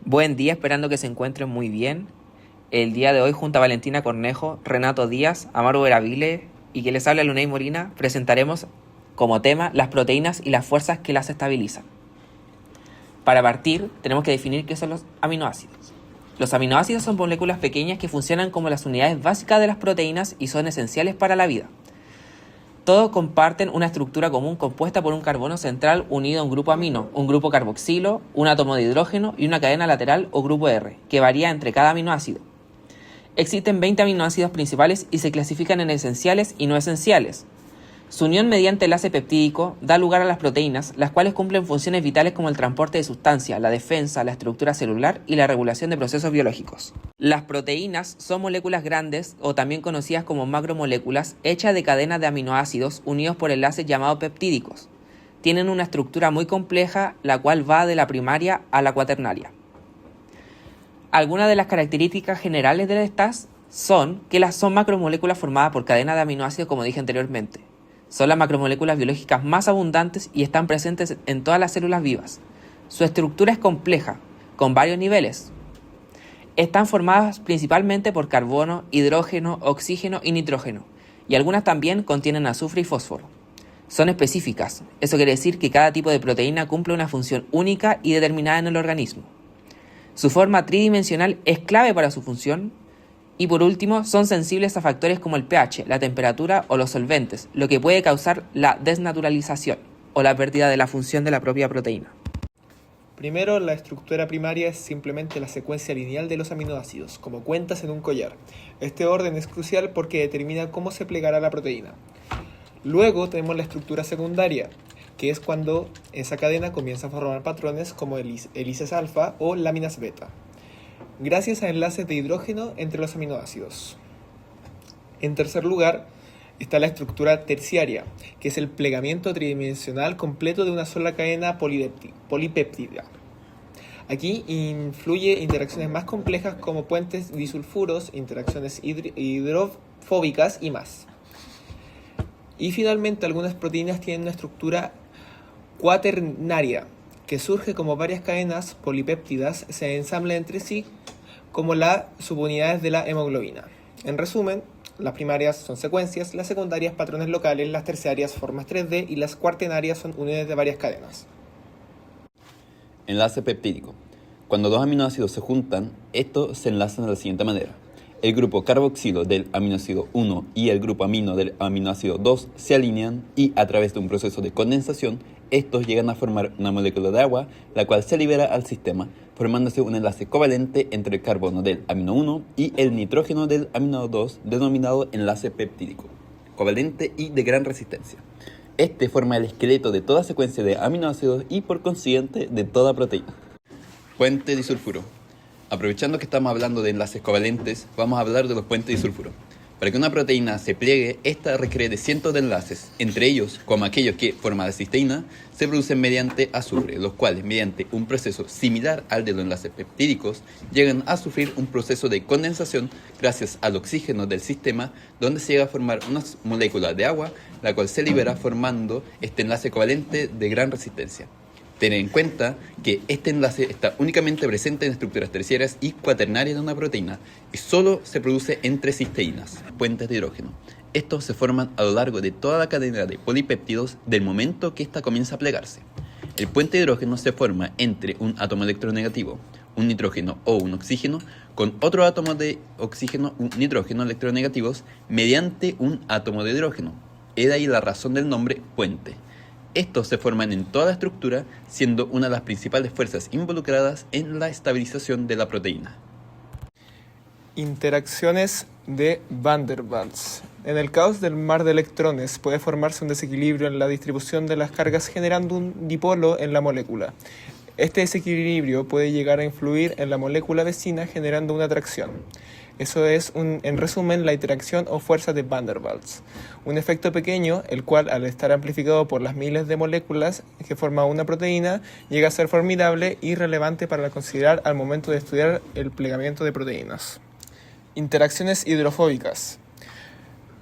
Buen día, esperando que se encuentren muy bien. El día de hoy, junto a Valentina Cornejo, Renato Díaz, Amaro Veravile y que les habla Lunay Molina, presentaremos como tema las proteínas y las fuerzas que las estabilizan. Para partir, tenemos que definir qué son los aminoácidos. Los aminoácidos son moléculas pequeñas que funcionan como las unidades básicas de las proteínas y son esenciales para la vida. Todos comparten una estructura común compuesta por un carbono central unido a un grupo amino, un grupo carboxilo, un átomo de hidrógeno y una cadena lateral o grupo R, que varía entre cada aminoácido. Existen 20 aminoácidos principales y se clasifican en esenciales y no esenciales. Su unión mediante enlace peptídico da lugar a las proteínas, las cuales cumplen funciones vitales como el transporte de sustancias, la defensa, la estructura celular y la regulación de procesos biológicos. Las proteínas son moléculas grandes, o también conocidas como macromoléculas, hechas de cadenas de aminoácidos unidos por enlaces llamados peptídicos. Tienen una estructura muy compleja, la cual va de la primaria a la cuaternaria. Algunas de las características generales de estas son que son macromoléculas formadas por cadenas de aminoácidos, como dije anteriormente. Son las macromoléculas biológicas más abundantes y están presentes en todas las células vivas. Su estructura es compleja, con varios niveles. Están formadas principalmente por carbono, hidrógeno, oxígeno y nitrógeno, y algunas también contienen azufre y fósforo. Son específicas, eso quiere decir que cada tipo de proteína cumple una función única y determinada en el organismo. Su forma tridimensional es clave para su función. Y por último, son sensibles a factores como el pH, la temperatura o los solventes, lo que puede causar la desnaturalización o la pérdida de la función de la propia proteína. Primero, la estructura primaria es simplemente la secuencia lineal de los aminoácidos, como cuentas en un collar. Este orden es crucial porque determina cómo se plegará la proteína. Luego tenemos la estructura secundaria, que es cuando esa cadena comienza a formar patrones como hélices alfa o láminas beta, gracias a enlaces de hidrógeno entre los aminoácidos. En tercer lugar, está la estructura terciaria, que es el plegamiento tridimensional completo de una sola cadena polipéptida. Aquí influye interacciones más complejas como puentes disulfuros, interacciones hidrofóbicas y más. Y finalmente, algunas proteínas tienen una estructura cuaternaria, que surge como varias cadenas polipéptidas se ensamblan entre sí como las subunidades de la hemoglobina. En resumen, las primarias son secuencias, las secundarias patrones locales, las terciarias formas 3D y las cuaternarias son uniones de varias cadenas. Enlace peptídico. Cuando dos aminoácidos se juntan, estos se enlazan de la siguiente manera. El grupo carboxilo del aminoácido 1 y el grupo amino del aminoácido 2 se alinean y a través de un proceso de condensación, estos llegan a formar una molécula de agua, la cual se libera al sistema, formándose un enlace covalente entre el carbono del amino 1 y el nitrógeno del amino 2, denominado enlace peptídico, covalente y de gran resistencia. Este forma el esqueleto de toda secuencia de aminoácidos y por consiguiente de toda proteína. Puente disulfuro. Aprovechando que estamos hablando de enlaces covalentes, vamos a hablar de los puentes disulfuro. Para que una proteína se pliegue, esta requiere de cientos de enlaces, entre ellos, como aquellos que forman la cisteína, se producen mediante azufre, los cuales, mediante un proceso similar al de los enlaces peptídicos, llegan a sufrir un proceso de condensación gracias al oxígeno del sistema, donde se llega a formar una molécula de agua, la cual se libera formando este enlace covalente de gran resistencia. Tener en cuenta que este enlace está únicamente presente en estructuras terciarias y cuaternarias de una proteína y solo se produce entre cisteínas, puentes de hidrógeno. Estos se forman a lo largo de toda la cadena de polipéptidos del momento que ésta comienza a plegarse. El puente de hidrógeno se forma entre un átomo electronegativo, un nitrógeno o un oxígeno, con otro átomo de oxígeno, un nitrógeno electronegativos, mediante un átomo de hidrógeno. Es de ahí la razón del nombre puente. Estos se forman en toda la estructura, siendo una de las principales fuerzas involucradas en la estabilización de la proteína. Interacciones de Van der Waals. En el caos del mar de electrones puede formarse un desequilibrio en la distribución de las cargas generando un dipolo en la molécula. Este desequilibrio puede llegar a influir en la molécula vecina generando una atracción. Eso es, en resumen, la interacción o fuerza de Van der Waals. Un efecto pequeño, el cual al estar amplificado por las miles de moléculas que forman una proteína, llega a ser formidable y relevante para considerar al momento de estudiar el plegamiento de proteínas. Interacciones hidrofóbicas.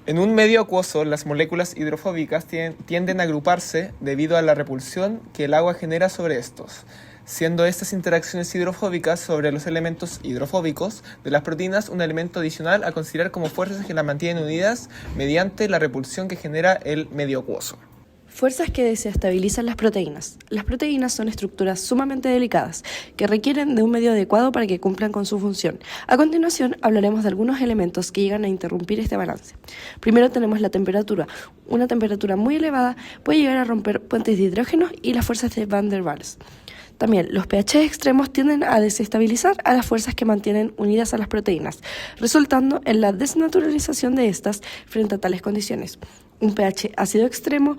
En un medio acuoso, las moléculas hidrofóbicas tienden a agruparse debido a la repulsión que el agua genera sobre estos. siendo estas interacciones hidrofóbicas sobre los elementos hidrofóbicos de las proteínas un elemento adicional a considerar como fuerzas que las mantienen unidas mediante la repulsión que genera el medio acuoso. Fuerzas que desestabilizan las proteínas. Las proteínas son estructuras sumamente delicadas que requieren de un medio adecuado para que cumplan con su función. A continuación hablaremos de algunos elementos que llegan a interrumpir este balance. Primero tenemos la temperatura. Una temperatura muy elevada puede llegar a romper puentes de hidrógeno y las fuerzas de Van der Waals. También los pH extremos tienden a desestabilizar a las fuerzas que mantienen unidas a las proteínas, resultando en la desnaturalización de estas frente a tales condiciones. Un pH ácido extremo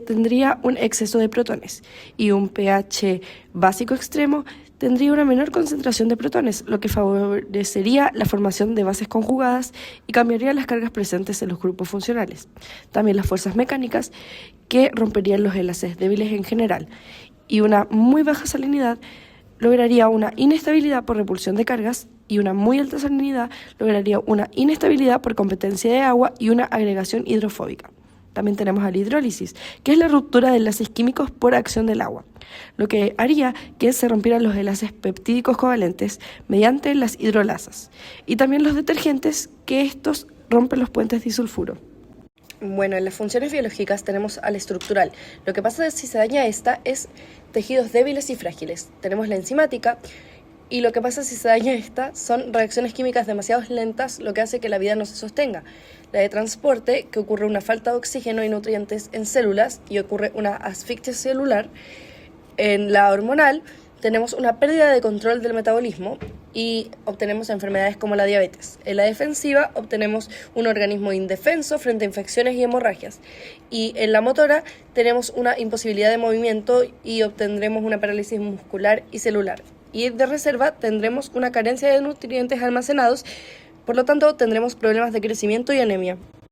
tendría un exceso de protones y un pH básico extremo tendría una menor concentración de protones, lo que favorecería la formación de bases conjugadas y cambiaría las cargas presentes en los grupos funcionales. También las fuerzas mecánicas que romperían los enlaces débiles en general, y una muy baja salinidad lograría una inestabilidad por repulsión de cargas, y una muy alta salinidad lograría una inestabilidad por competencia de agua y una agregación hidrofóbica. También tenemos a la hidrólisis, que es la ruptura de enlaces químicos por acción del agua, lo que haría que se rompieran los enlaces peptídicos covalentes mediante las hidrolasas, y también los detergentes, que estos rompen los puentes disulfuro. Bueno, en las funciones biológicas tenemos a la estructural. Lo que pasa si se daña esta es tejidos débiles y frágiles. Tenemos la enzimática, y lo que pasa si se daña esta son reacciones químicas demasiado lentas, lo que hace que la vida no se sostenga. La de transporte, que ocurre una falta de oxígeno y nutrientes en células y ocurre una asfixia celular. En la hormonal tenemos una pérdida de control del metabolismo y obtenemos enfermedades como la diabetes. En la defensiva obtenemos un organismo indefenso frente a infecciones y hemorragias. Y en la motora tenemos una imposibilidad de movimiento y obtendremos una parálisis muscular y celular. Y de reserva tendremos una carencia de nutrientes almacenados, por lo tanto tendremos problemas de crecimiento y anemia.